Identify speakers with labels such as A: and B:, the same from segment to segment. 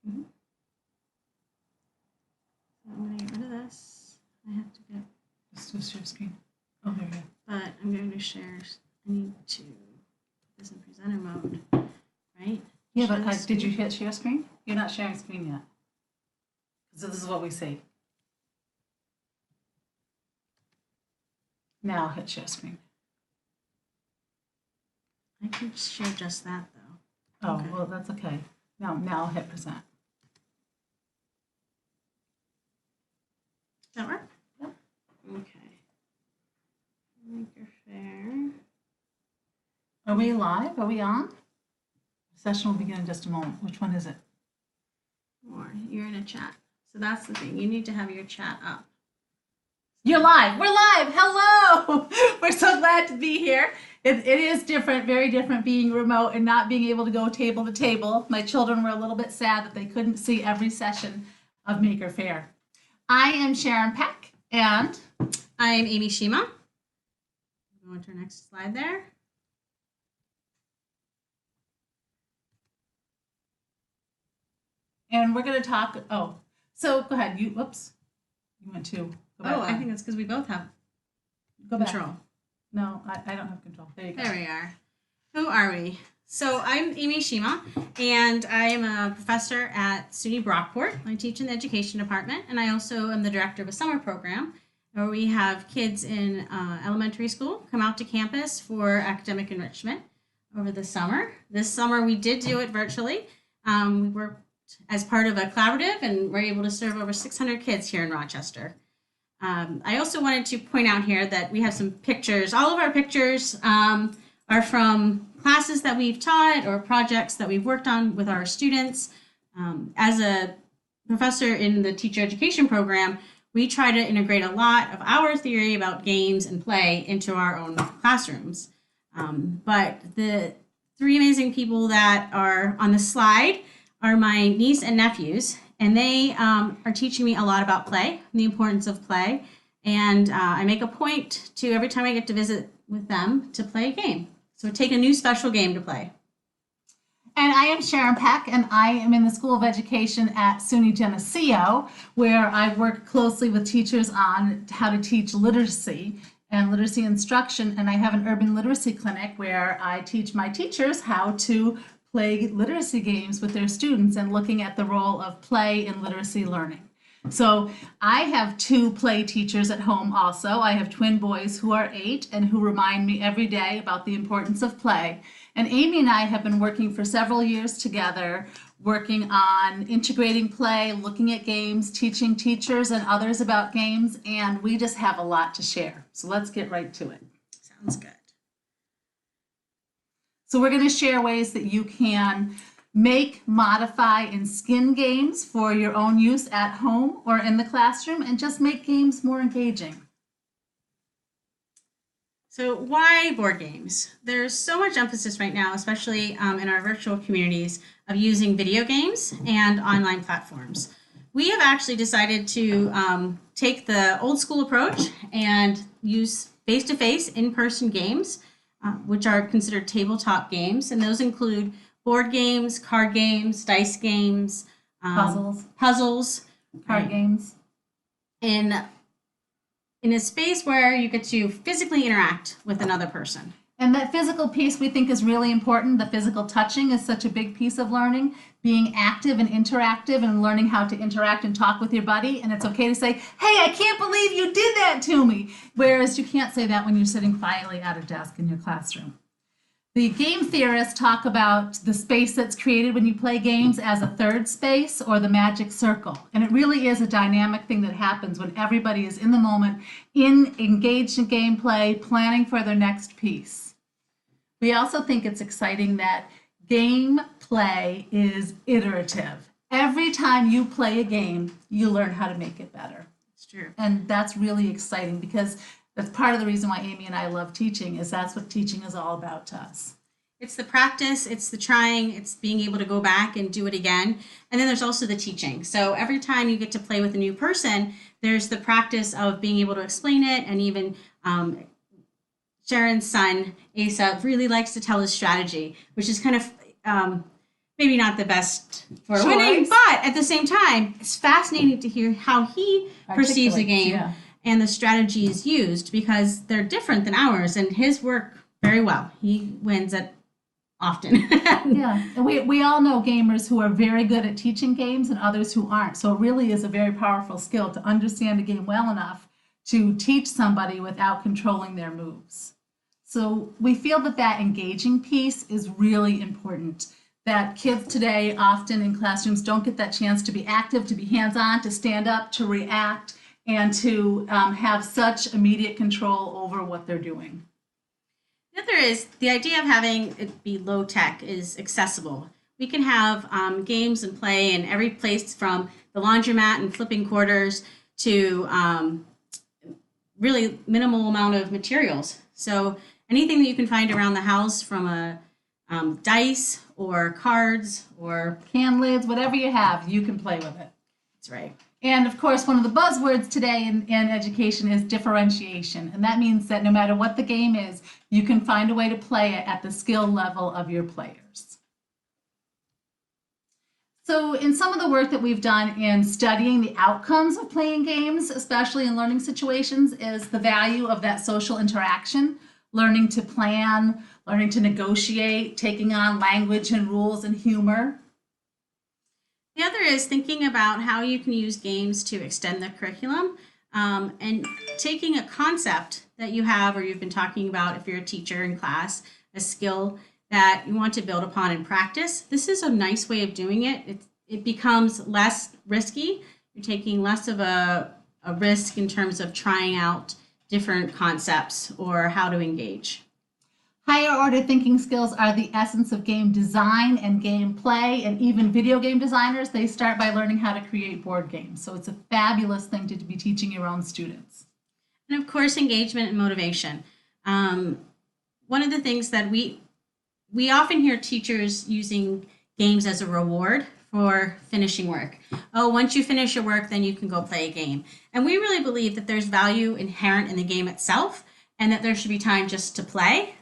A: Mm-hmm. So I'm going to get rid of this. I have to get...
B: Let's do a share screen. Oh, there we go.
A: But I'm going to share... I need to put this in presenter mode, right?
B: Yeah, but did you hit share screen? You're not sharing screen yet. So this is what we see. Now hit share screen.
A: I can share just that, though.
B: Oh,
A: okay.
B: Well, that's okay. Now hit present.
A: Does that work?
B: Yep.
A: Okay. Maker Faire.
B: Are we live? Are we on? The session will begin in just a moment. Which one is it?
A: Or you're in a chat. So that's the thing. You need to have your chat up.
B: You're live. We're live. Hello. We're so glad to be here. It is different, very different being remote and not being able to go table to table. My children were a little bit sad that they couldn't see every session of Maker Faire. I am Sharon Peck, and
A: I am Amy Shema. Go on to our next slide there.
B: And we're going to talk, so go ahead. Whoops. You went to go back.
A: I think that's because we both have
B: control.
A: Back.
B: No, I don't have control. There you go.
A: There we are. Who are we? So I'm Amy Shema, and I am a professor at SUNY Brockport. I teach in the education department, and I also am the director of a summer program where we have kids in elementary school come out to campus for academic enrichment over the summer. This summer we did do it virtually. We worked as part of a collaborative, and we're able to serve over 600 kids here in Rochester. I also wanted to point out here that we have some pictures. All of our pictures are from classes that we've taught or projects that we've worked on with our students. As a professor in the teacher education program, we try to integrate a lot of our theory about games and play into our own classrooms. But the three amazing people that are on the slide are my niece and nephews, and they are teaching me a lot about play, the importance of play. And I make a point to, every time I get to visit with them, to play a game. So take a new special game to play.
B: And I am Sharon Peck, and I am in the School of Education at SUNY Geneseo, where I work closely with teachers on how to teach literacy and literacy instruction. And I have an urban literacy clinic where I teach my teachers how to play literacy games with their students and looking at the role of play in literacy learning. So I have two play teachers at home also. I have twin boys who are 8 and who remind me every day about the importance of play. And Amy and I have been working for several years together, working on integrating play, looking at games, teaching teachers and others about games, and we just have a lot to share. So let's get right to it.
A: Sounds good.
B: So we're going to share ways that you can make, modify, and skin games for your own use at home or in the classroom, and just make games more engaging.
A: So why board games? There's so much emphasis right now, especially in our virtual communities, of using video games and online platforms. We have actually decided to take the old school approach and use face-to-face, in-person games, which are considered tabletop games, and those include board games, card games, dice games, puzzles,
B: card games.
A: In a space where you get to physically interact with another person.
B: And that physical piece we think is really important. The physical touching is such a big piece of learning, being active and interactive and learning how to interact and talk with your buddy. And it's okay to say, hey, I can't believe you did that to me. Whereas you can't say that when you're sitting quietly at a desk in your classroom. The game theorists talk about the space that's created when you play games as a third space, or the magic circle. And it really is a dynamic thing that happens when everybody is in the moment, engaged in gameplay, planning for their next piece. We also think it's exciting that game play is iterative. Every time you play a game, you learn how to make it better.
A: It's true.
B: And that's really exciting, because that's part of the reason why Amy and I love teaching, is that's what teaching is all about to us.
A: It's the practice, it's the trying, it's being able to go back and do it again. And then there's also the teaching. So every time you get to play with a new person, there's the practice of being able to explain it. And even Sharon's son, Asa, really likes to tell his strategy, which is kind of maybe not the best for
B: Choice.
A: winning, but at the same time, it's fascinating to hear how he perceives a game and the strategies used, because they're different than ours, and his work very well. He wins it often.
B: Yeah, and we all know gamers who are very good at teaching games and others who aren't. So it really is a very powerful skill to understand a game well enough to teach somebody without controlling their moves. So we feel that that engaging piece is really important, that kids today often in classrooms don't get that chance to be active, to be hands-on, to stand up, to react, and to have such immediate control over what they're doing.
A: The other is the idea of having it be low tech is accessible. We can have games and play in every place, from the laundromat and flipping quarters to really minimal amount of materials. So anything that you can find around the house, from a dice or cards or
B: Can lids, whatever you have, you can play with it.
A: That's right.
B: And of course, one of the buzzwords today in education is differentiation. And that means that no matter what the game is, you can find a way to play it at the skill level of your players. So in some of the work that we've done in studying the outcomes of playing games, especially in learning situations, is the value of that social interaction, learning to plan, learning to negotiate, taking on language and rules and humor.
A: The other is thinking about how you can use games to extend the curriculum, and taking a concept that you have or you've been talking about if you're a teacher in class, a skill that you want to build upon in practice. This is a nice way of doing it. It becomes less risky. You're taking less of a risk in terms of trying out different concepts or how to engage.
B: Higher order thinking skills are the essence of game design and game play, and even video game designers, they start by learning how to create board games. So it's a fabulous thing to be teaching your own students.
A: And of course, engagement and motivation. One of the things that we often hear teachers using games as a reward for finishing work. Oh, once you finish your work, then you can go play a game. And we really believe that there's value inherent in the game itself, and that there should be time just to play.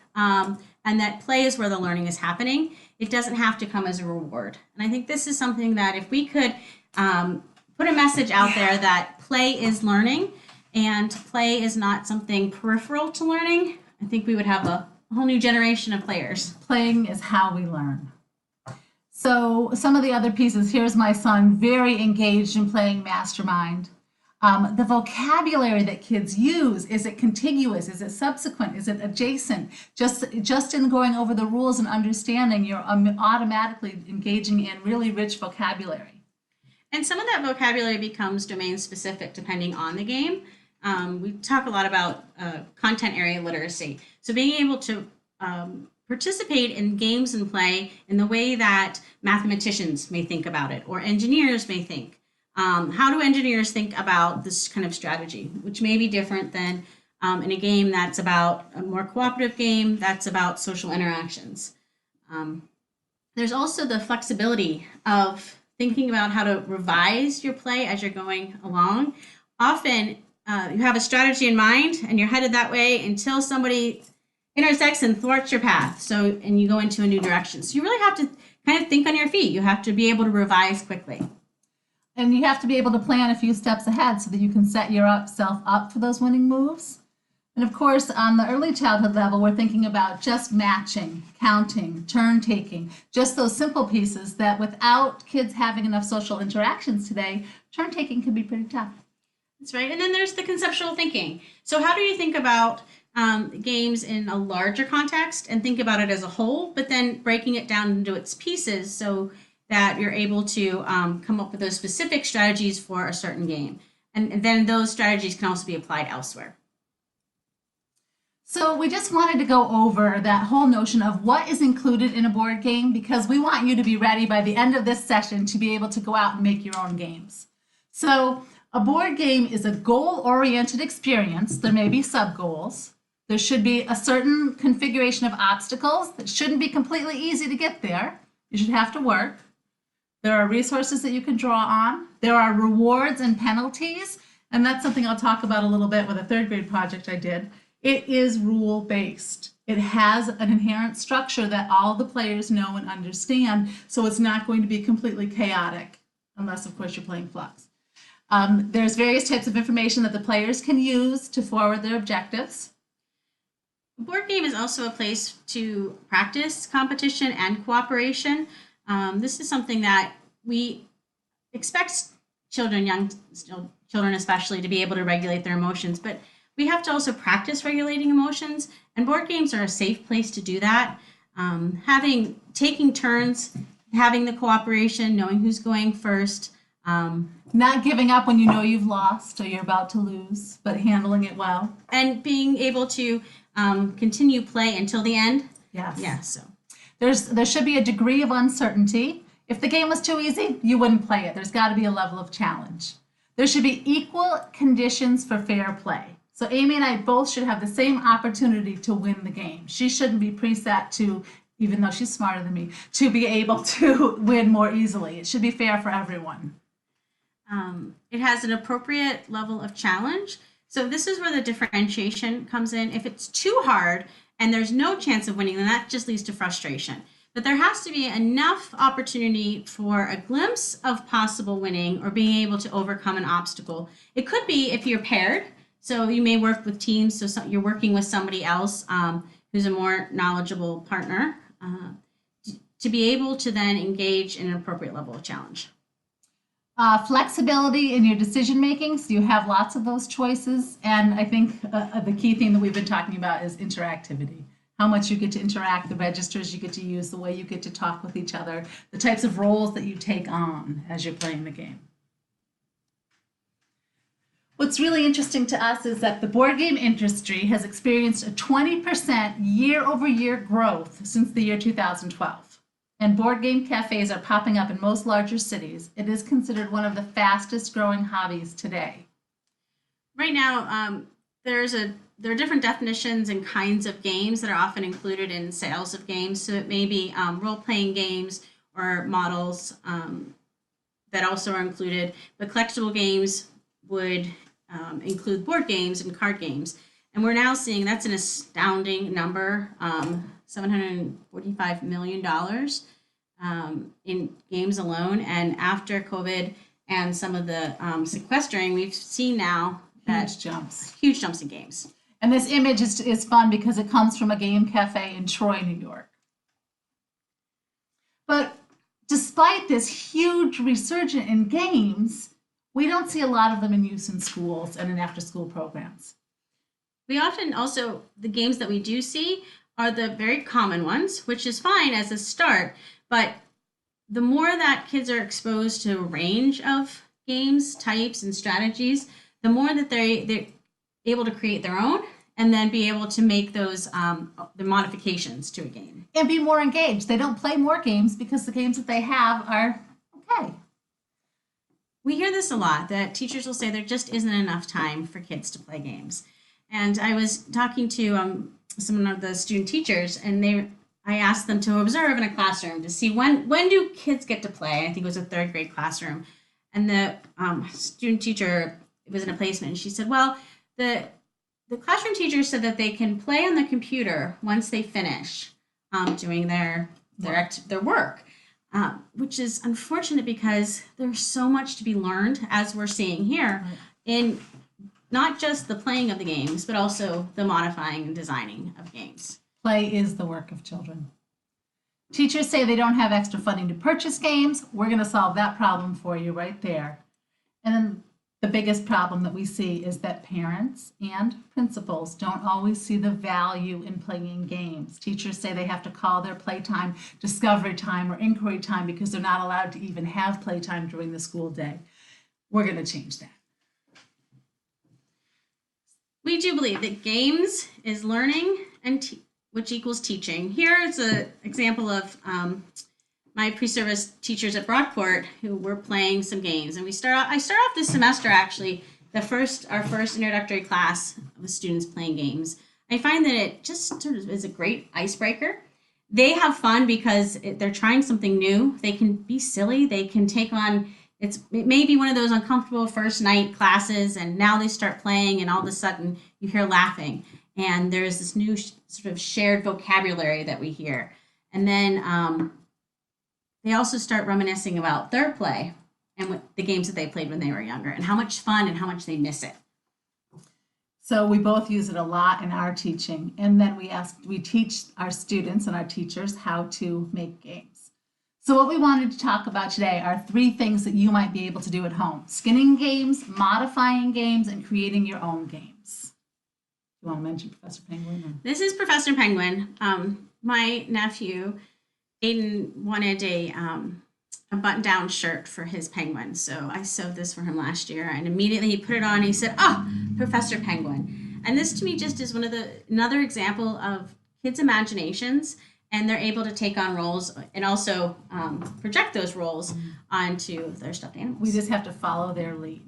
A: And that play is where the learning is happening. It doesn't have to come as a reward. And I think this is something that if we could put a message out there that play is learning and play is not something peripheral to learning, I think we would have a whole new generation of players.
B: Playing is how we learn. So some of the other pieces, here's my son very engaged in playing Mastermind. The vocabulary that kids use, is it contiguous? Is it subsequent? Is it adjacent? Just in going over the rules and understanding, you're automatically engaging in really rich vocabulary.
A: And some of that vocabulary becomes domain specific depending on the game. We talk a lot about content area literacy. So being able to participate in games and play in the way that mathematicians may think about it, or engineers may think. How do engineers think about this kind of strategy, which may be different than in a game that's about a more cooperative game that's about social interactions. There's also the flexibility of thinking about how to revise your play as you're going along. Often you have a strategy in mind and you're headed that way until somebody intersects and thwarts your path. And you go into a new direction. So you really have to kind of think on your feet. You have to be able to revise quickly.
B: And you have to be able to plan a few steps ahead so that you can set yourself up for those winning moves. And of course, on the early childhood level, we're thinking about just matching, counting, turn taking, just those simple pieces that without kids having enough social interactions today, turn taking can be pretty tough.
A: That's right. And then there's the conceptual thinking. So how do you think about games in a larger context and think about it as a whole, but then breaking it down into its pieces so that you're able to come up with those specific strategies for a certain game. And then those strategies can also be applied elsewhere.
B: So we just wanted to go over that whole notion of what is included in a board game, because we want you to be ready by the end of this session to be able to go out and make your own games. So a board game is a goal-oriented experience. There may be sub-goals. There should be a certain configuration of obstacles that shouldn't be completely easy to get there. You should have to work. There are resources that you can draw on. There are rewards and penalties, and that's something I'll talk about a little bit with a third grade project I did. It is rule-based. It has an inherent structure that all the players know and understand, so it's not going to be completely chaotic, unless, of course, you're playing Flux. There's various types of information that the players can use to forward their objectives.
A: The board game is also a place to practice competition and cooperation. This is something that we expect children, young children especially, to be able to regulate their emotions, but we have to also practice regulating emotions, and board games are a safe place to do that. Taking turns, having the cooperation, knowing who's going first.
B: Not giving up when you know you've lost or you're about to lose, but handling it well.
A: And being able to continue play until the end.
B: Yes.
A: Yeah, so.
B: There should be a degree of uncertainty. If the game was too easy, you wouldn't play it. There's got to be a level of challenge. There should be equal conditions for fair play. So Amy and I both should have the same opportunity to win the game. She shouldn't be preset to, even though she's smarter than me, to be able to win more easily. It should be fair for everyone.
A: It has an appropriate level of challenge. So this is where the differentiation comes in. If it's too hard and there's no chance of winning, then that just leads to frustration. But there has to be enough opportunity for a glimpse of possible winning or being able to overcome an obstacle. It could be if you're paired. So you may work with teams, so you're working with somebody else who's a more knowledgeable partner to be able to then engage in an appropriate level of challenge.
B: Flexibility in your decision making, so you have lots of those choices. And I think the key thing that we've been talking about is interactivity. How much you get to interact, the registers you get to use, the way you get to talk with each other, the types of roles that you take on as you're playing the game. What's really interesting to us is that the board game industry has experienced a 20% year-over-year growth since the year 2012. And board game cafes are popping up in most larger cities. It is considered one of the fastest growing hobbies today.
A: Right now, there are different definitions and kinds of games that are often included in sales of games. So it may be role-playing games or models that also are included. But collectible games would include board games and card games. And we're now seeing that's an astounding number, $745 million in games alone. And after COVID and some of the sequestering, we've seen now that huge jumps in games.
B: And this image is fun because it comes from a game cafe in Troy, New York. But despite this huge resurgence in games, we don't see a lot of them in use in schools and in after-school programs.
A: We often also, the games that we do see are the very common ones, which is fine as a start, but the more that kids are exposed to a range of games, types, and strategies, the more that they're able to create their own and then be able to make those the modifications to a game.
B: And be more engaged. They don't play more games because the games that they have are okay.
A: We hear this a lot, that teachers will say there just isn't enough time for kids to play games. And I was talking to some of the student teachers, and I asked them to observe in a classroom to see when do kids get to play. I think it was a third grade classroom. And the student teacher was in a placement, and she said, well, the classroom teacher said that they can play on the computer once they finish doing their work, which is unfortunate because there's so much to be learned, as we're seeing here, in not just the playing of the games, but also the modifying and designing of games.
B: Play is the work of children. Teachers say they don't have extra funding to purchase games. We're going to solve that problem for you right there. And then the biggest problem that we see is that parents and principals don't always see the value in playing games. Teachers say they have to call their playtime discovery time or inquiry time because they're not allowed to even have playtime during the school day. We're going to change that.
A: We do believe that games is learning, and which equals teaching. Here is an example of my pre-service teachers at Broadport who were playing some games. And I start off this semester, actually, our first introductory class with students playing games. I find that it just sort of is a great icebreaker. They have fun because they're trying something new. They can be silly. They can take on, it may be one of those uncomfortable first night classes, and now they start playing, and all of a sudden you hear laughing. and there's this new sort of shared vocabulary that we hear. And then they also start reminiscing about their play and the games that they played when they were younger and how much fun and how much they miss it.
B: So we both use it a lot in our teaching. And then we teach our students and our teachers how to make games. So what we wanted to talk about today are 3 things that you might be able to do at home: skinning games, modifying games, and creating your own games. You want to mention Professor Penguin? Or?
A: This is Professor Penguin. My nephew, Aiden, wanted a button-down shirt for his penguin. So I sewed this for him last year, and immediately he put it on. He said, "Oh, Professor Penguin." And this to me just is another example of kids' imaginations, and they're able to take on roles and also project those roles onto their stuffed animals.
B: We just have to follow their lead.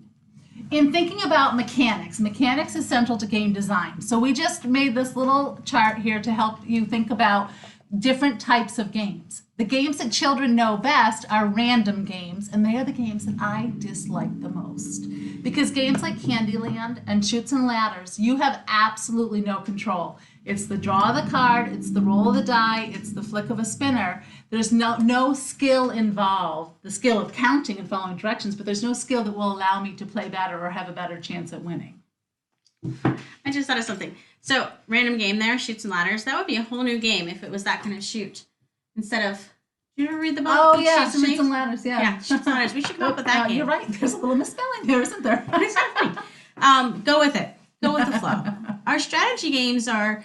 B: In thinking about mechanics is central to game design. So we just made this little chart here to help you think about different types of games. The games that children know best are random games, and they are the games that I dislike the most. Because games like Candyland and Chutes and Ladders, you have absolutely no control. It's the draw of the card, it's the roll of the die, it's the flick of a spinner. There's no skill involved, the skill of counting and following directions, but there's no skill that will allow me to play better or have a better chance at winning.
A: I just thought of something. So, random game there, Chutes and Ladders. That would be a whole new game if it was that kind of shoot. Instead of, did you ever read the book?
B: Oh, yeah, Chutes and Ladders, yeah.
A: Yeah, Chutes and Ladders. We should come up with that game.
B: You're right. There's a little misspelling there, isn't there?
A: It's not funny. Go with it. Go with the flow. Our strategy games are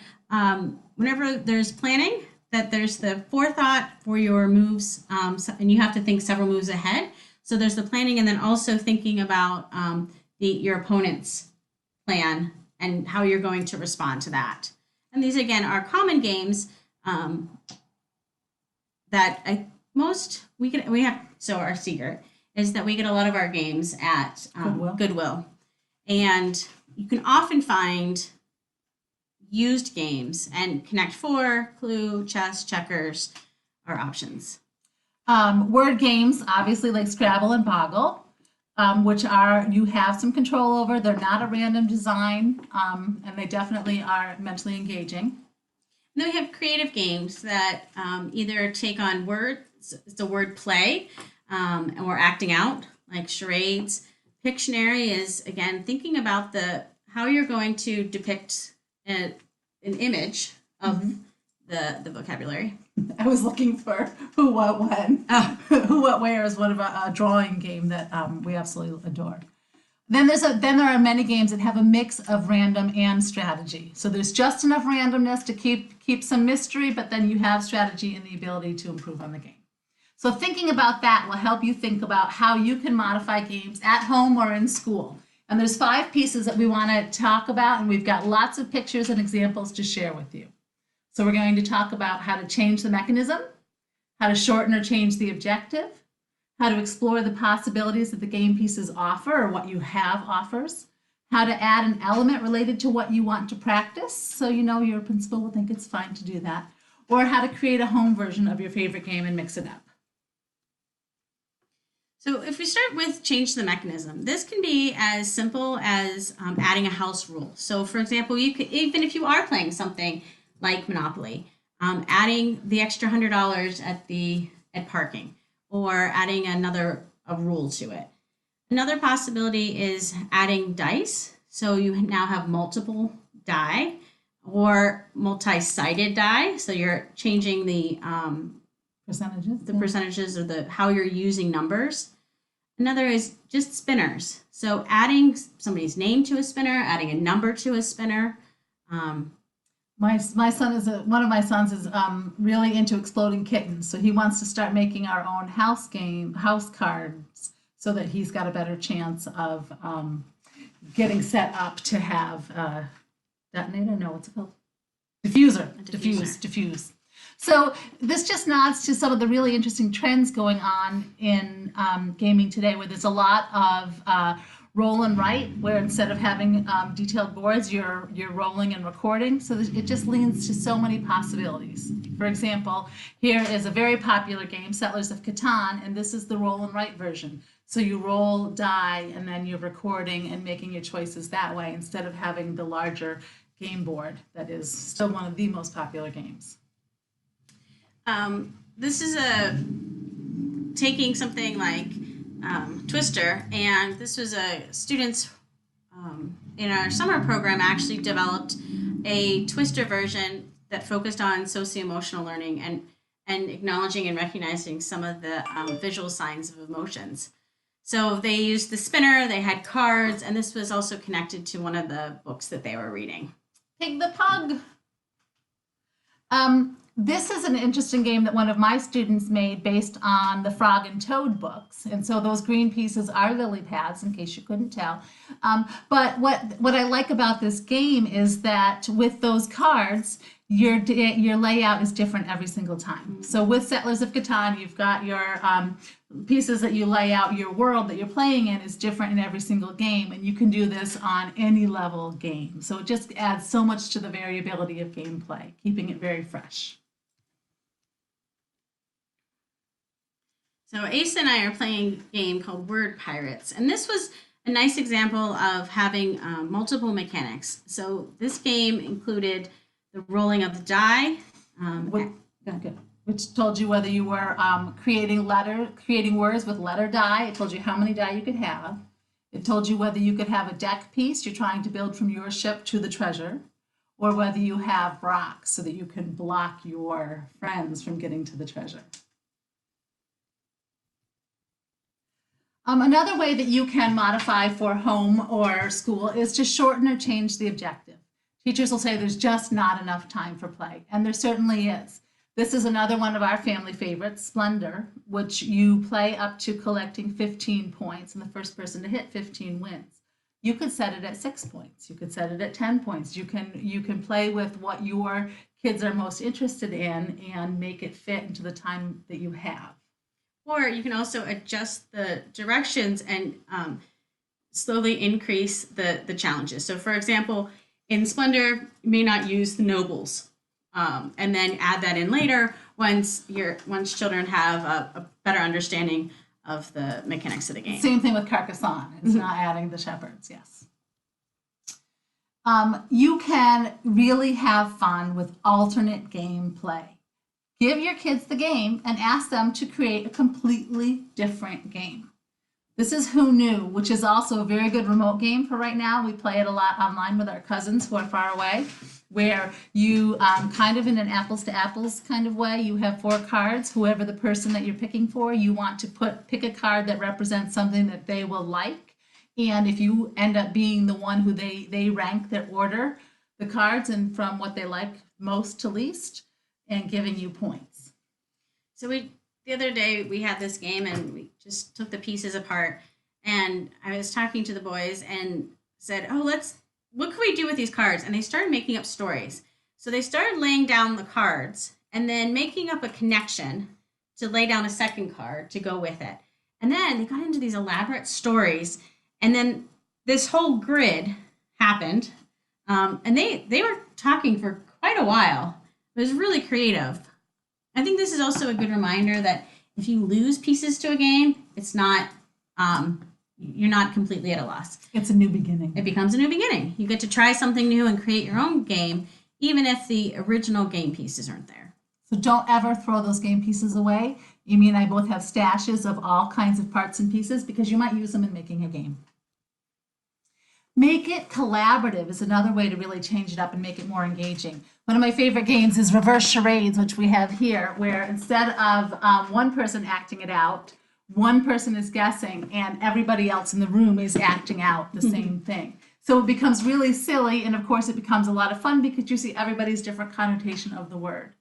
A: whenever there's planning, that there's the forethought for your moves, and you have to think several moves ahead. So there's the planning, and then also thinking about your opponent's plan and how you're going to respond to that. And these, again, are common games that we have. So our secret is that we get a lot of our games at Goodwill. And you can often find used games, and Connect 4, Clue, chess, checkers are options.
B: Word games, obviously, like Scrabble and Boggle, which you have some control over. They're not a random design, and they definitely are mentally engaging.
A: And then we have creative games that either take on words, it's a word play, and we're acting out, like charades. Pictionary is, again, thinking about how you're going to depict an image of the vocabulary.
B: I was looking for who, what, when.
A: Oh.
B: Who, what, where is one of a drawing game that we absolutely adore. Then there are many games that have a mix of random and strategy. So there's just enough randomness to keep some mystery, but then you have strategy and the ability to improve on the game. So thinking about that will help you think about how you can modify games at home or in school. And there's 5 pieces that we want to talk about, and we've got lots of pictures and examples to share with you. So we're going to talk about how to change the mechanism, how to shorten or change the objective, how to explore the possibilities that the game pieces offer or what you have offers, how to add an element related to what you want to practice, so you know your principal will think it's fine to do that, or how to create a home version of your favorite game and mix it up.
A: So if we start with change the mechanism, this can be as simple as adding a house rule. So for example, you could, even if you are playing something like Monopoly, adding the extra $100 at parking, or adding a rule to it. Another possibility is adding dice. So you now have multiple die, or multi-sided die. So you're changing the percentages or how you're using numbers. Another is just spinners. So adding somebody's name to a spinner, adding a number to a spinner.
B: My son is one of my sons is really into exploding kittens, so he wants to start making our own house cards, so that he's got a better chance of getting set up to have detonator. No, what's it called? Diffuser. Diffuse. So this just nods to some of the really interesting trends going on in gaming today, where there's a lot of roll and write, where instead of having detailed boards, you're rolling and recording. So it just leads to so many possibilities. For example, here is a very popular game, Settlers of Catan, and this is the roll and write version. So you roll die, and then you're recording and making your choices that way, instead of having the larger game board that is still one of the most popular games.
A: This is taking something like Twister, and this was students in our summer program actually developed a Twister version that focused on socio-emotional learning and acknowledging and recognizing some of the visual signs of emotions. So they used the spinner, they had cards, and this was also connected to one of the books that they were reading.
B: Pig the Pug. This is an interesting game that one of my students made based on the Frog and Toad books. And so those green pieces are lily pads, in case you couldn't tell. But what I like about this game is that with those cards, your layout is different every single time. So with Settlers of Catan, you've got your pieces that you lay out. Your world that you're playing in is different in every single game, and you can do this on any level game. So it just adds so much to the variability of gameplay, keeping it very fresh.
A: So Ace and I are playing a game called Word Pirates, and this was a nice example of having multiple mechanics. So this game included the rolling of the die.
B: Which told you whether you were creating words with letter die. It told you how many die you could have. It told you whether you could have a deck piece you're trying to build from your ship to the treasure, or whether you have rocks so that you can block your friends from getting to the treasure. Another way that you can modify for home or school is to shorten or change the objective. Teachers will say there's just not enough time for play, and there certainly is. This is another one of our family favorites, Splendor, which you play up to collecting 15 points, and the first person to hit 15 wins. You could set it at 6 points. You could set it at 10 points. You can play with what your kids are most interested in and make it fit into the time that you have.
A: Or you can also adjust the directions and slowly increase the challenges. So for example, in Splendor, you may not use the nobles, and then add that in later once children have a better understanding of the mechanics of the game.
B: Same thing with Carcassonne. It's not adding the shepherds, yes. You can really have fun with alternate gameplay. Give your kids the game and ask them to create a completely different game. This is Who Knew, which is also a very good remote game for right now. We play it a lot online with our cousins who are far away, where you kind of in an apples to apples kind of way, you have 4 cards. Whoever the person that you're picking for, you want to pick a card that represents something that they will like. And if you end up being the one who they rank their order, the cards, and from what they like most to least, and giving you points.
A: So the other day we had this game and we just took the pieces apart, and I was talking to the boys and said, what can we do with these cards? And they started making up stories. So they started laying down the cards and then making up a connection to lay down a second card to go with it. And then they got into these elaborate stories, and then this whole grid happened, and they were talking for quite a while. It was really creative. I think this is also a good reminder that if you lose pieces to a game, it's not, you're not completely at a loss.
B: It's a new beginning.
A: It becomes a new beginning. You get to try something new and create your own game, even if the original game pieces aren't there.
B: So don't ever throw those game pieces away. Amy and I both have stashes of all kinds of parts and pieces because you might use them in making a game. Make it collaborative is another way to really change it up and make it more engaging. One of my favorite games is reverse charades, which we have here, where instead of one person acting it out, one person is guessing and everybody else in the room is acting out the same thing. So it becomes really silly, and of course it becomes a lot of fun because you see everybody's different connotation of the word.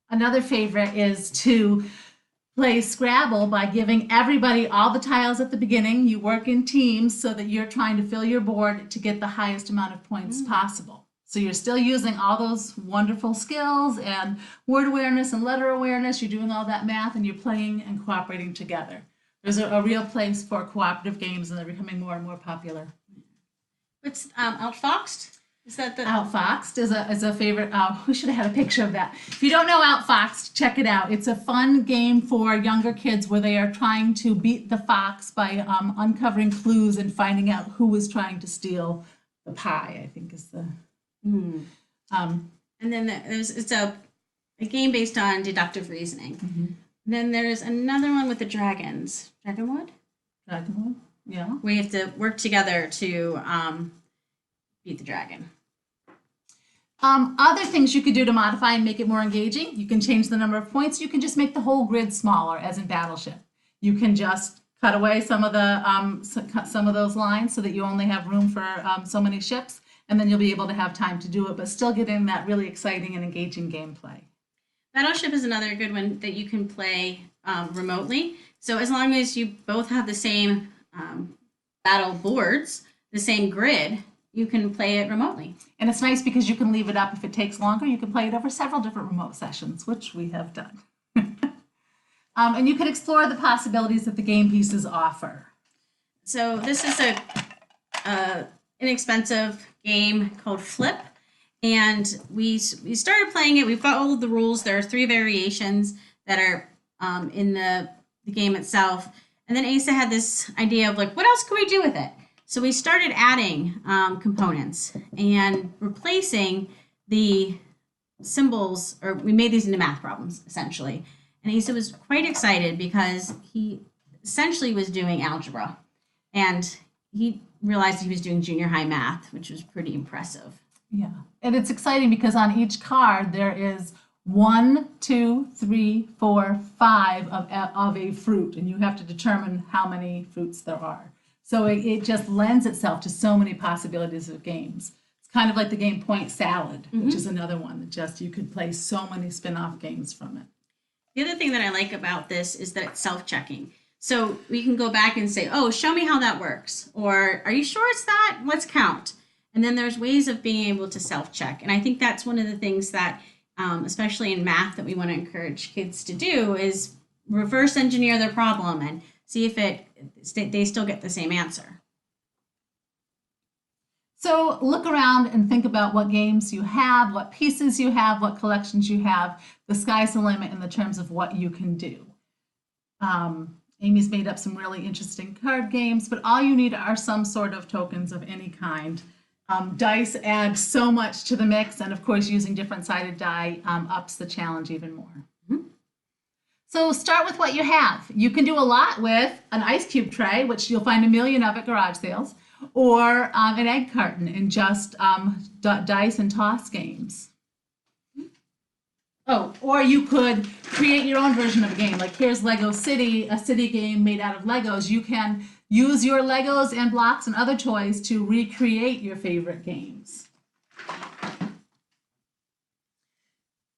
B: Another favorite is to play Scrabble by giving everybody all the tiles at the beginning. You work in teams so that you're trying to fill your board to get the highest amount of points possible. So you're still using all those wonderful skills and word awareness and letter awareness. You're doing all that math and you're playing and cooperating together. There's a real place for cooperative games, and they're becoming more and more popular.
A: What's Outfoxed? Is that the
B: Outfoxed is a favorite. We should have had a picture of that. If you don't know Outfoxed, check it out. It's a fun game for younger kids where they are trying to beat the fox by uncovering clues and finding out who is trying to steal the pie, I think is the
A: Mm.
B: Um,
A: And then it's a game based on deductive reasoning.
B: mm-hmm.
A: Then there's another one with the dragons. Dragonwood?
B: Dragonwood, yeah.
A: Where you have to work together to beat the dragon.
B: Other things you could do to modify and make it more engaging, you can change the number of points. You can just make the whole grid smaller, as in Battleship. You can just cut away some of those lines so that you only have room for so many ships, and then you'll be able to have time to do it, but still get in that really exciting and engaging gameplay.
A: Battleship is another good one that you can play remotely. So as long as you both have the same battle boards, the same grid, you can play it remotely.
B: And it's nice because you can leave it up if it takes longer. You can play it over several different remote sessions, which we have done. And you can explore the possibilities that the game pieces offer.
A: So this is a inexpensive game called Flip. And we started playing it. We've got all of the rules. There are 3 variations that are in the game itself. And then Asa had this idea of like, what else can we do with it? So we started adding components and replacing the symbols, or we made these into math problems, essentially. And Asa was quite excited because he essentially was doing algebra. And he realized he was doing junior high math, which was pretty impressive.
B: Yeah, and it's exciting because on each card there is 1, 2, 3, 4, 5 of a fruit, and you have to determine how many fruits there are. So it just lends itself to so many possibilities of games. It's kind of like the game Point Salad, which is another one that just you could play so many spin-off games from it.
A: The other thing that I like about this is that it's self-checking. So we can go back and say, oh, show me how that works. Or are you sure it's that? Let's count. And then there's ways of being able to self-check. And I think that's one of the things that, especially in math, that we want to encourage kids to do is reverse engineer their problem and see if they still get the same answer.
B: So look around and think about what games you have, what pieces you have, what collections you have. The sky's the limit in the terms of what you can do. Amy's made up some really interesting card games, but all you need are some sort of tokens of any kind. Dice add so much to the mix, and of course using different sided die ups the challenge even more. So start with what you have. You can do a lot with an ice cube tray, which you'll find a million of at garage sales, or an egg carton and just dice and toss games. Oh, or you could create your own version of a game. Like here's Lego City, a city game made out of Legos. You can use your Legos and blocks and other toys to recreate your favorite games.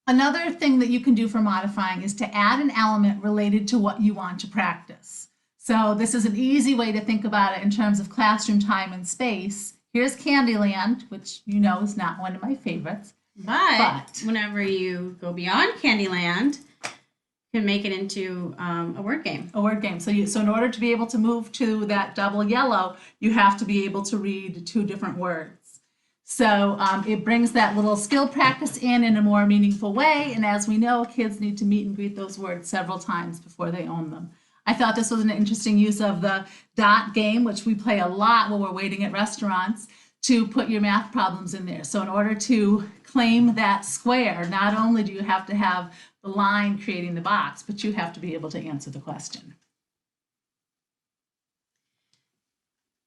B: Another thing that you can do for modifying is to add an element related to what you want to practice. So this is an easy way to think about it in terms of classroom time and space. Here's Candyland, which you know is not one of my favorites.
A: But whenever you go beyond Candyland, you can make it into a word game.
B: A word game. So in order to be able to move to that double yellow, you have to be able to read 2 different words. So it brings that little skill practice in a more meaningful way. And as we know, kids need to meet and greet those words several times before they own them. I thought this was an interesting use of the dot game, which we play a lot when we're waiting at restaurants, to put your math problems in there. So in order to claim that square, not only do you have to have the line creating the box, but you have to be able to answer the question.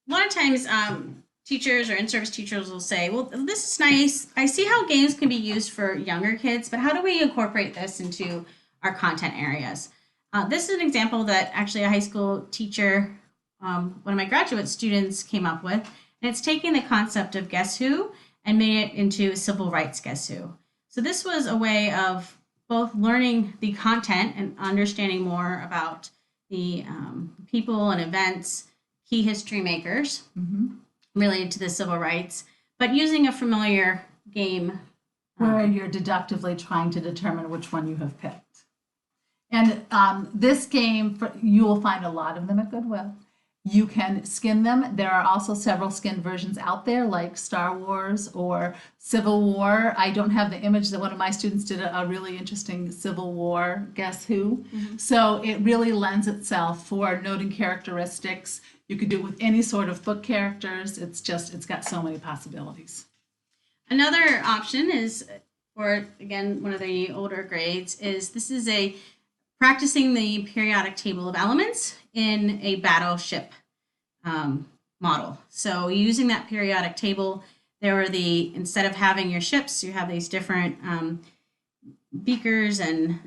A: A lot of times, teachers or in-service teachers will say, well, this is nice. I see how games can be used for younger kids, but how do we incorporate this into our content areas? This is an example that actually a high school teacher, one of my graduate students came up with, and it's taking the concept of Guess Who and made it into civil rights Guess Who. So this was a way of both learning the content and understanding more about the people and events, key history makers related to the civil rights, but using a familiar game.
B: Where you're deductively trying to determine which one you have picked. And this game, you will find a lot of them at Goodwill. You can skin them. There are also several skinned versions out there, like Star Wars or Civil War. I don't have the image that one of my students did a really interesting Civil War Guess Who. So it really lends itself for noting characteristics. You could do it with any sort of book characters. It's got so many possibilities.
A: Another option is for, again, one of the older grades is this is a practicing the periodic table of elements in a battleship model. So using that periodic table, instead of having your ships, you have these different beakers and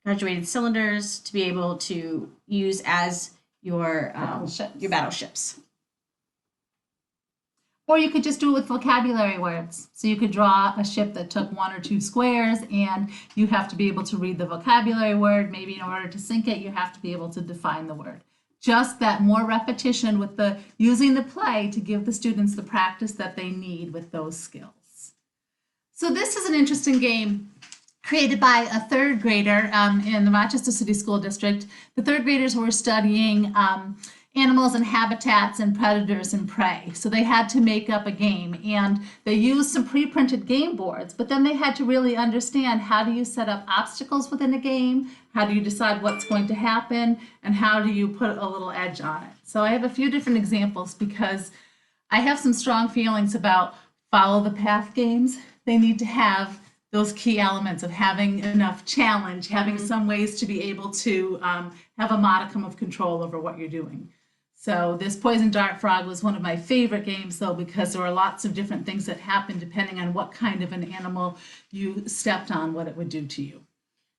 A: graduated cylinders to be able to use as your battleships.
B: Or you could just do it with vocabulary words. So you could draw a ship that took 1 or 2 squares, and you have to be able to read the vocabulary word. Maybe in order to sync it, you have to be able to define the word. Just that more repetition with using the play to give the students the practice that they need with those skills. So this is an interesting game created by a 3rd grader in the Rochester City School District. The 3rd graders were studying animals and habitats and predators and prey. So they had to make up a game, and they used some pre-printed game boards, but then they had to really understand, how do you set up obstacles within a game? How do you decide what's going to happen? And how do you put a little edge on it? So I have a few different examples because I have some strong feelings about follow the path games. They need to have those key elements of having enough challenge, having some ways to be able to have a modicum of control over what you're doing. So this Poison Dart Frog was one of my favorite games, though, because there were lots of different things that happened depending on what kind of an animal you stepped on, what it would do to you.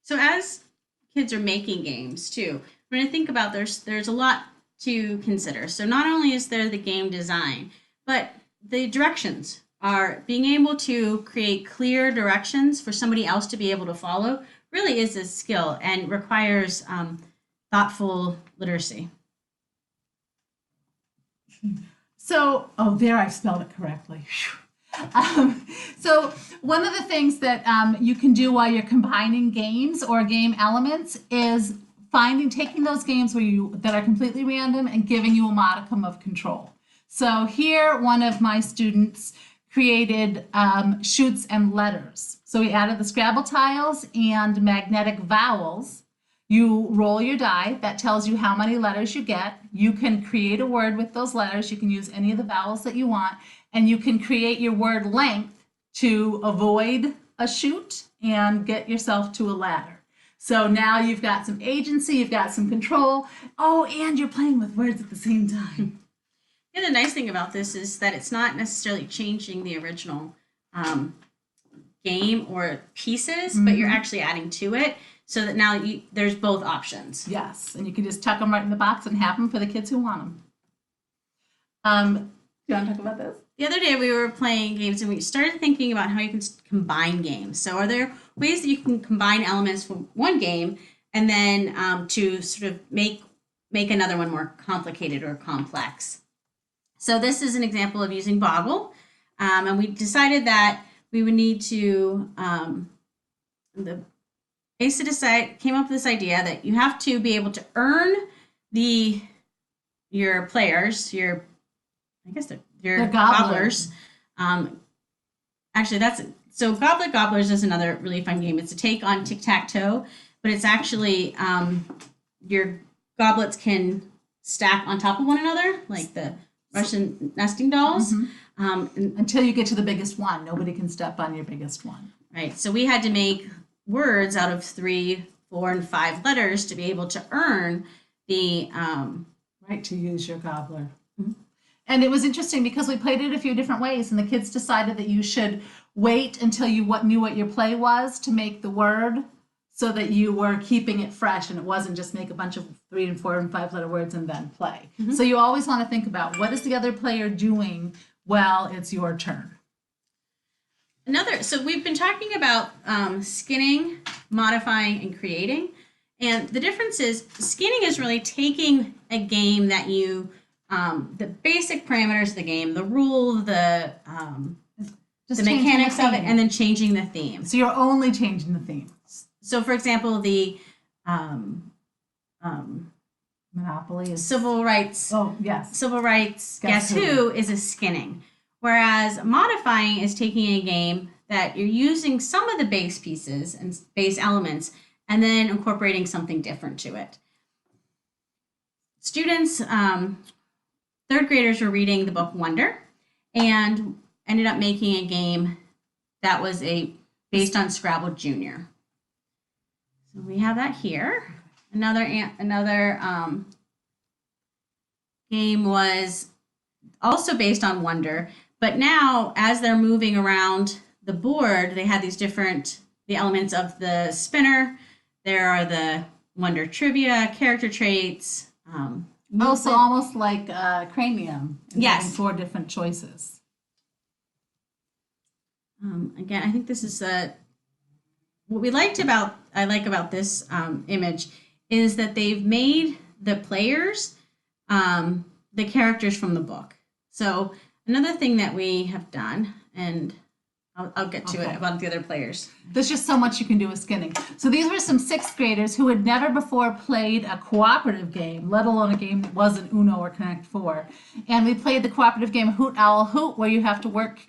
A: So as kids are making games too, when I think about there's a lot to consider. So not only is there the game design, but the directions are being able to create clear directions for somebody else to be able to follow really is a skill and requires thoughtful literacy.
B: So, there I spelled it correctly. So one of the things that you can do while you're combining games or game elements is taking those games that are completely random and giving you a modicum of control. So here, one of my students created chutes and letters. So we added the Scrabble tiles and magnetic vowels. You roll your die. That tells you how many letters you get. You can create a word with those letters. You can use any of the vowels that you want. And you can create your word length to avoid a chute and get yourself to a ladder. So now you've got some agency, you've got some control. Oh, and you're playing with words at the same time.
A: Yeah, the nice thing about this is that it's not necessarily changing the original game or pieces, but you're actually adding to it. So that now there's both options.
B: Yes, and you can just tuck them right in the box and have them for the kids who want them. Do you want to talk about this?
A: The other day we were playing games and we started thinking about how you can combine games. So are there ways that you can combine elements from one game and then to sort of make another one more complicated or complex? So this is an example of using Boggle. And we decided that we would need to, came up with this idea that you have to be able to earn your players, your gobblers. So Goblet Gobblers is another really fun game. It's a take on tic-tac-toe, but it's actually your goblets can stack on top of one another, like the Russian nesting dolls.
B: Until you get to the biggest one. Nobody can step on your biggest one.
A: Right. So we had to make words out of 3, 4, and 5 letters to be able to earn the
B: right to use your gobbler. And it was interesting because we played it a few different ways, and the kids decided that you should wait until you knew what your play was to make the word, so that you were keeping it fresh and it wasn't just make a bunch of 3 and 4 and 5 letter words and then play. So you always want to think about, what is the other player doing while it's your turn.
A: So we've been talking about skinning, modifying, and creating. And the difference is skinning is really taking a game that the basic parameters of the game, the rule, the mechanics of it, and then changing the theme.
B: So you're only changing the theme.
A: So for example, the
B: Monopoly is
A: civil rights.
B: Oh, yes.
A: Civil rights Guess Who is a skinning. Whereas modifying is taking a game that you're using some of the base pieces and base elements and then incorporating something different to it. Students, 3rd graders were reading the book Wonder, and ended up making a game that was based on Scrabble Junior. So we have that here. Another game was also based on Wonder, but now as they're moving around the board, they had the elements of the spinner. There are the Wonder trivia, character traits.
B: Also, almost like Cranium.
A: Yes.
B: 4 different choices.
A: Again, I think this is what I like about this image is that they've made the players the characters from the book. So another thing that we have done, and I'll get to it about the other players.
B: There's just so much you can do with skinning. So these were some 6th graders who had never before played a cooperative game, let alone a game that wasn't Uno or Connect 4. And we played the cooperative game Hoot Owl Hoot, where you have to work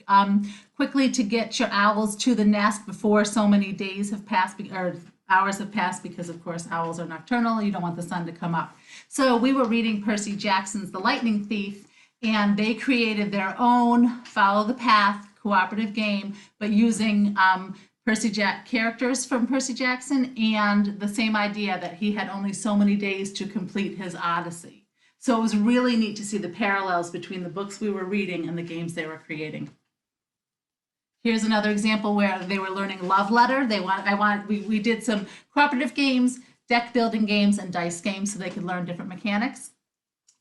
B: quickly to get your owls to the nest before so many days have passed, or hours have passed, because of course owls are nocturnal. You don't want the sun to come up. So we were reading Percy Jackson's The Lightning Thief, and they created their own Follow the Path cooperative game, but using characters from Percy Jackson, and the same idea that he had only so many days to complete his Odyssey. So it was really neat to see the parallels between the books we were reading and the games they were creating. Here's another example where they were learning Love Letter. We did some cooperative games, deck building games, and dice games so they could learn different mechanics.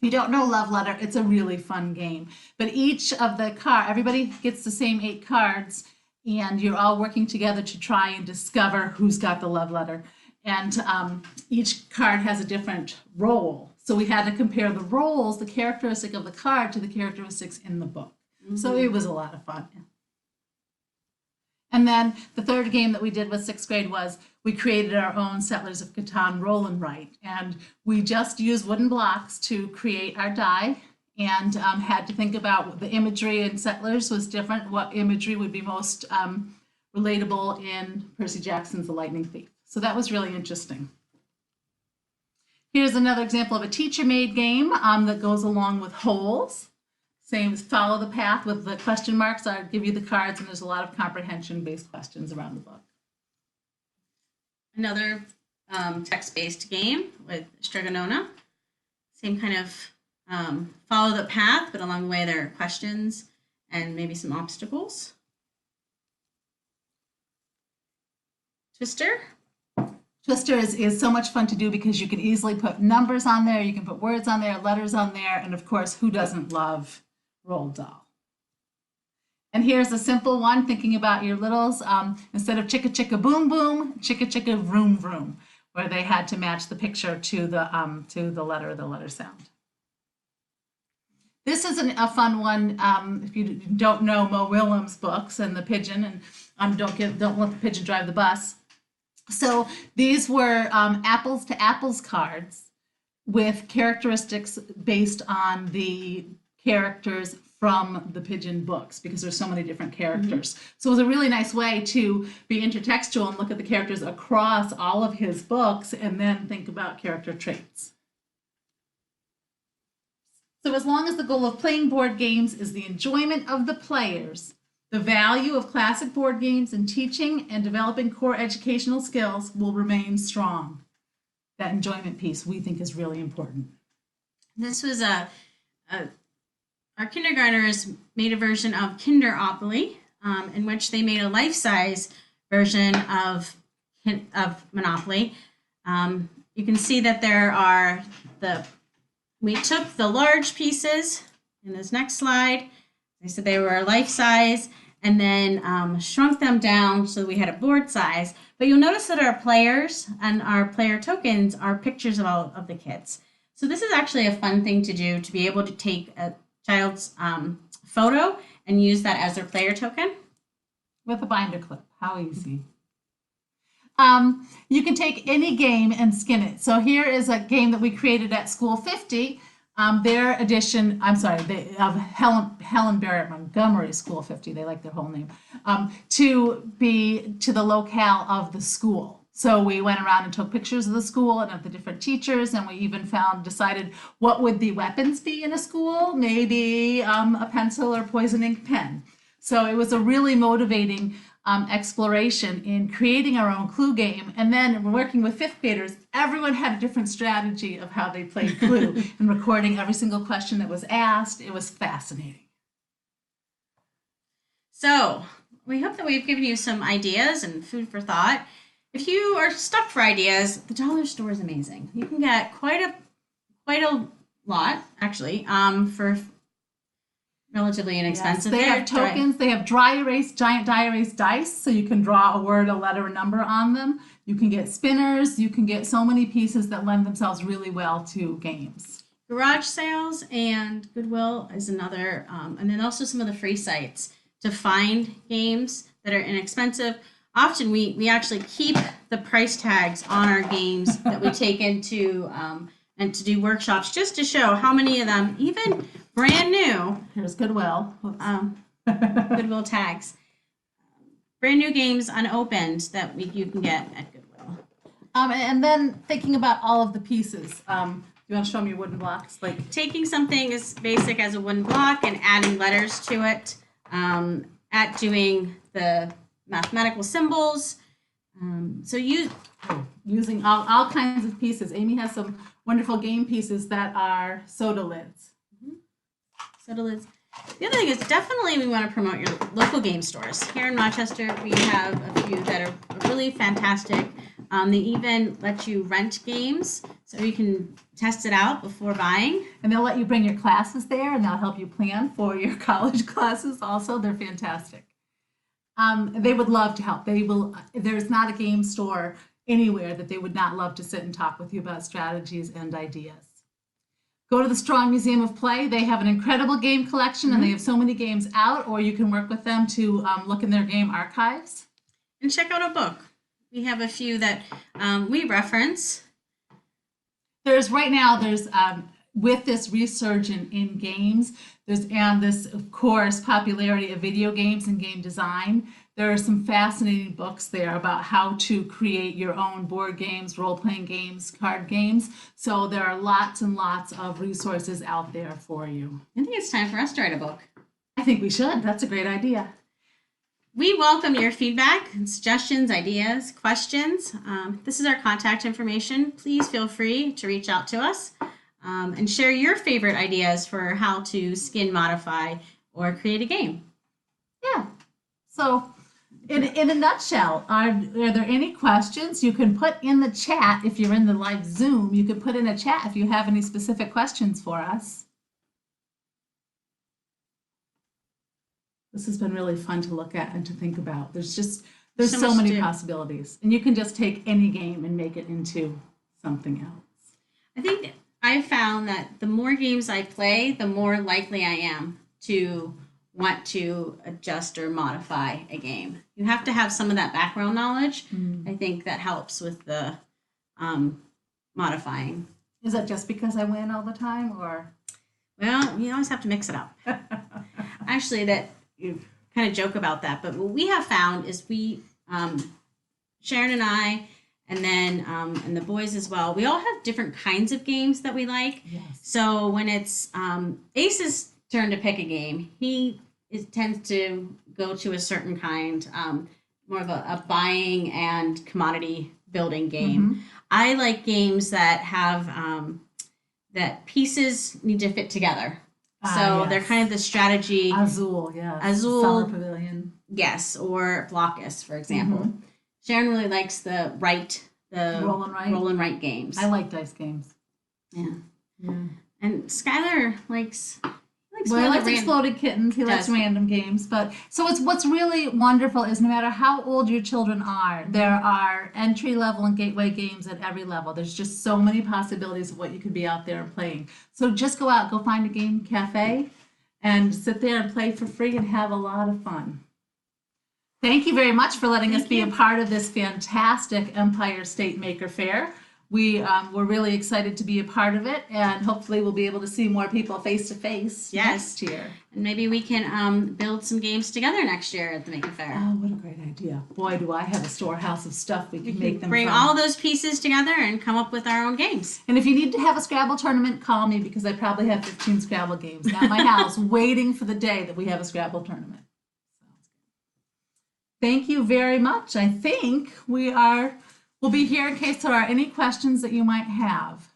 B: If you don't know Love Letter, it's a really fun game. But each of the everybody gets the same 8 cards, and you're all working together to try and discover who's got the love letter. And each card has a different role. So we had to compare the roles, the characteristic of the card, to the characteristics in the book. Mm-hmm. So it was a lot of fun. And then the third game that we did with 6th grade was we created our own Settlers of Catan roll and write. And we just used wooden blocks to create our die, and had to think about the imagery in Settlers was different, what imagery would be most relatable in Percy Jackson's The Lightning Thief. So that was really interesting. Here's another example of a teacher-made game that goes along with holes. Same as Follow the Path with the question marks. I'll give you the cards, and there's a lot of comprehension-based questions around the book.
A: Another text-based game with Strigonona. Same kind of follow the path, but along the way there are questions and maybe some obstacles. Twister.
B: Twister is so much fun to do because you can easily put numbers on there, you can put words on there, letters on there, and of course, who doesn't love Roald Dahl? And here's a simple one, thinking about your littles. Instead of chicka chicka boom boom, chicka chicka vroom vroom, where they had to match the picture to the letter sound. This is a fun one. If you don't know Mo Willems' books and the pigeon, and don't let the pigeon drive the bus. So these were apples to apples cards with characteristics based on the characters from the pigeon books, because there's so many different characters. Mm-hmm. So it was a really nice way to be intertextual and look at the characters across all of his books and then think about character traits. So as long as the goal of playing board games is the enjoyment of the players, the value of classic board games in teaching and developing core educational skills will remain strong. That enjoyment piece we think is really important.
A: This was our kindergartners made a version of Kinderopoly, in which they made a life-size version of Monopoly. You can see that there are we took the large pieces in this next slide. I said they were life-size, and then shrunk them down so we had a board size. But you'll notice that our players and our player tokens are pictures of all of the kids. So this is actually a fun thing to do, to be able to take a child's photo and use that as their player token.
B: With a binder clip. How easy. You can take any game and skin it. So here is a game that we created at School 50. Their edition, of Helen Barrett Montgomery School 50, they like their whole name, to be to the locale of the school. So we went around and took pictures of the school and of the different teachers, and we even decided what would the weapons be in a school, maybe a pencil or poison ink pen. So it was a really motivating exploration in creating our own Clue game. And then working with fifth graders, everyone had a different strategy of how they played Clue and recording every single question that was asked. It was fascinating.
A: So we hope that we've given you some ideas and food for thought. If you are stuck for ideas, the dollar store is amazing. You can get quite a lot, actually, for relatively inexpensive.
B: Yes, they have tokens. They have dry erase, giant dry erase dice, so you can draw a word, a letter, a number on them. You can get spinners. You can get so many pieces that lend themselves really well to games.
A: Garage sales and Goodwill is another, and then also some of the free sites to find games that are inexpensive. Often we actually keep the price tags on our games that we take into and to do workshops just to show how many of them, even brand new.
B: Here's Goodwill.
A: Goodwill tags. Brand new games unopened that you can get at Goodwill.
B: And then thinking about all of the pieces. You want to show them your wooden blocks?
A: Like taking something as basic as a wooden block and adding letters to it, at doing the mathematical symbols. So
B: using all kinds of pieces. Amy has some wonderful game pieces that are soda lids.
A: Soda lids. The other thing is definitely we want to promote your local game stores. Here in Rochester, we have a few that are really fantastic. They even let you rent games so you can test it out before buying.
B: And they'll let you bring your classes there, and they'll help you plan for your college classes also. They're fantastic. They would love to help. There's not a game store anywhere that they would not love to sit and talk with you about strategies and ideas. Go to the Strong Museum of Play. They have an incredible game collection, and they have so many games out, or you can work with them to look in their game archives.
A: And check out a book. We have a few that we reference.
B: There's with this resurgence in games, and this, of course, popularity of video games and game design, there are some fascinating books there about how to create your own board games, role-playing games, card games. So there are lots and lots of resources out there for you.
A: I think it's time for us to write a book.
B: I think we should. That's a great idea.
A: We welcome your feedback, suggestions, ideas, questions. This is our contact information. Please feel free to reach out to us and share your favorite ideas for how to skin, modify, or create a game.
B: Yeah. So in a nutshell, are there any questions you can put in the chat? If you're in the live Zoom, you can put in a chat if you have any specific questions for us. This has been really fun to look at and to think about. There's so many possibilities. And you can just take any game and make it into something else.
A: I think I've found that the more games I play, the more likely I am to want to adjust or modify a game. You have to have some of that background knowledge. I think that helps with the modifying.
B: Is that just because I win all the time, or?
A: Well, you always have to mix it up. Actually, that you kind of joke about that, but what we have found is Sharon and I, and then and the boys as well, we all have different kinds of games that we like.
B: Yes.
A: So when it's Ace's turn to pick a game, he tends to go to a certain kind, more of a buying and commodity building game. I like games that have that pieces need to fit together. So they're kind of the strategy.
B: Azul, yes.
A: Azul.
B: Summer Pavilion.
A: Yes, or Blockus, for example. Sharon really likes the roll and write games.
B: I like dice games.
A: Yeah. And Skylar likes
B: he likes exploded kittens. He likes random games. But so what's really wonderful is no matter how old your children are, there are entry level and gateway games at every level. There's just so many possibilities of what you could be out there playing. So just go find a game cafe and sit there and play for free and have a lot of fun. Thank you very much for letting us be a part of this fantastic Empire State Maker Faire. We're really excited to be a part of it, and hopefully we'll be able to see more people face to face next year.
A: And maybe we can build some games together next year at the Maker Faire.
B: Oh, what a great idea. Boy, do I have a storehouse of stuff we can make them
A: bring
B: from.
A: all those pieces together and come up with our own games.
B: And if you need to have a Scrabble tournament, call me, because I probably have 15 Scrabble games at my house waiting for the day that we have a Scrabble tournament. Thank you very much. I think we'll be here in case there are any questions that you might have.